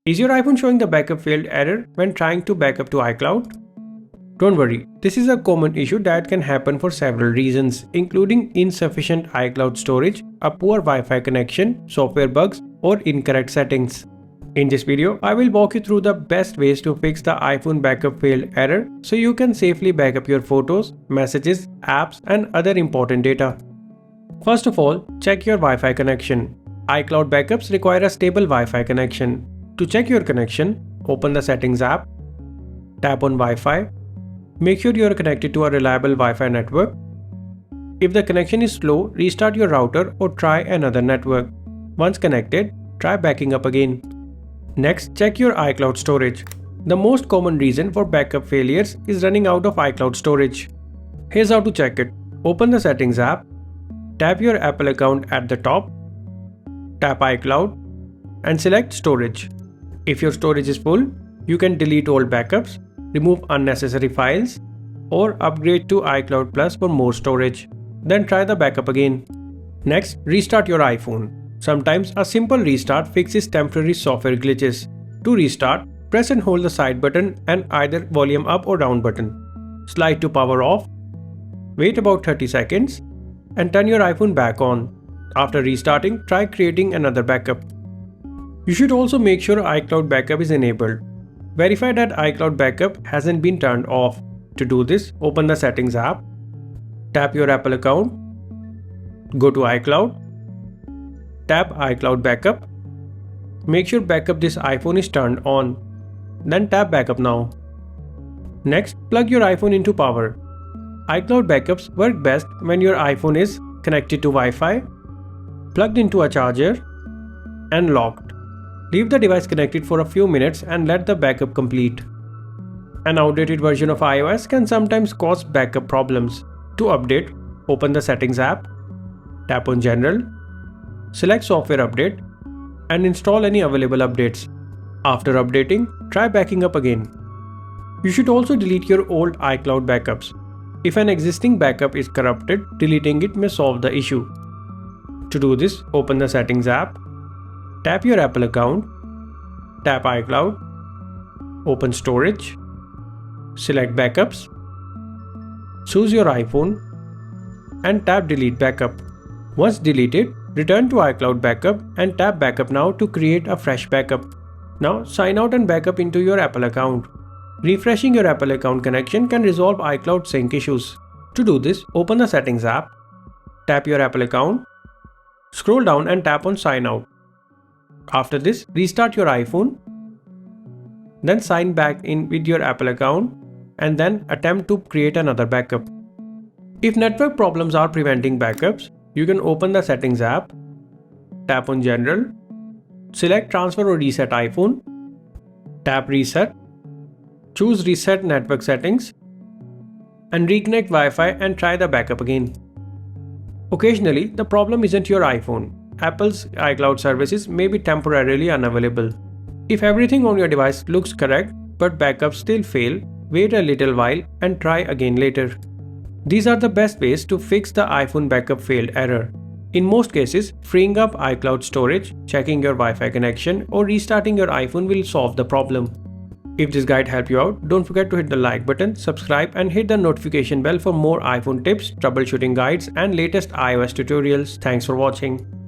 Is your iPhone showing the backup failed error when trying to backup to iCloud? Don't worry, this is a common issue that can happen for several reasons, including insufficient iCloud storage, a poor Wi-Fi connection, software bugs, or incorrect settings. In this video, I will walk you through the best ways to fix the iPhone backup failed error so you can safely backup your photos, messages, apps, and other important data. First of all, check your Wi-Fi connection. iCloud backups require a stable Wi-Fi connection. To check your connection, open the Settings app, tap on Wi-Fi. Make sure you are connected to a reliable Wi-Fi network. If the connection is slow, restart your router or try another network. Once connected, try backing up again. Next, check your iCloud storage. The most common reason for backup failures is running out of iCloud storage. Here's how to check it. Open the Settings app, tap your Apple account at the top, tap iCloud, and select Storage. If your storage is full, you can delete old backups, remove unnecessary files, or upgrade to iCloud Plus for more storage. Then try the backup again. Next, restart your iPhone. Sometimes a simple restart fixes temporary software glitches. To restart, press and hold the side button and either volume up or down button. Slide to power off. Wait about 30 seconds and turn your iPhone back on. After restarting, try creating another backup. You should also make sure iCloud backup is enabled. Verify that iCloud backup hasn't been turned off. To do this, open the Settings app, tap your Apple account, go to iCloud, tap iCloud backup. Make sure backup this iPhone is turned on. Then tap backup now. Next, plug your iPhone into power. iCloud backups work best when your iPhone is connected to Wi-Fi, plugged into a charger, and locked. Leave the device connected for a few minutes and let the backup complete. An outdated version of iOS can sometimes cause backup problems. To update, open the Settings app, tap on General, select Software Update, and install any available updates. After updating, try backing up again. You should also delete your old iCloud backups. If an existing backup is corrupted, deleting it may solve the issue. To do this, open the Settings app, tap your Apple account, tap iCloud, open Storage, select Backups, choose your iPhone, and tap Delete Backup. Once deleted, return to iCloud Backup and tap Backup now to create a fresh backup. Now sign out and backup into your Apple account. Refreshing your Apple account connection can resolve iCloud sync issues. To do this, open the Settings app, tap your Apple account, scroll down and tap on Sign Out. After this, restart your iPhone, then sign back in with your Apple account and then attempt to create another backup. If network problems are preventing backups, you can open the Settings app, tap on General, select Transfer or Reset iPhone, tap Reset, choose Reset Network Settings, and reconnect Wi-Fi and try the backup again. Occasionally, the problem isn't your iPhone. Apple's iCloud services may be temporarily unavailable. If everything on your device looks correct but backups still fail, wait a little while and try again later. These are the best ways to fix the iPhone backup failed error. In most cases, freeing up iCloud storage, checking your Wi-Fi connection, or restarting your iPhone will solve the problem. If this guide helped you out, don't forget to hit the like button, subscribe, and hit the notification bell for more iPhone tips, troubleshooting guides, and latest iOS tutorials. Thanks for watching.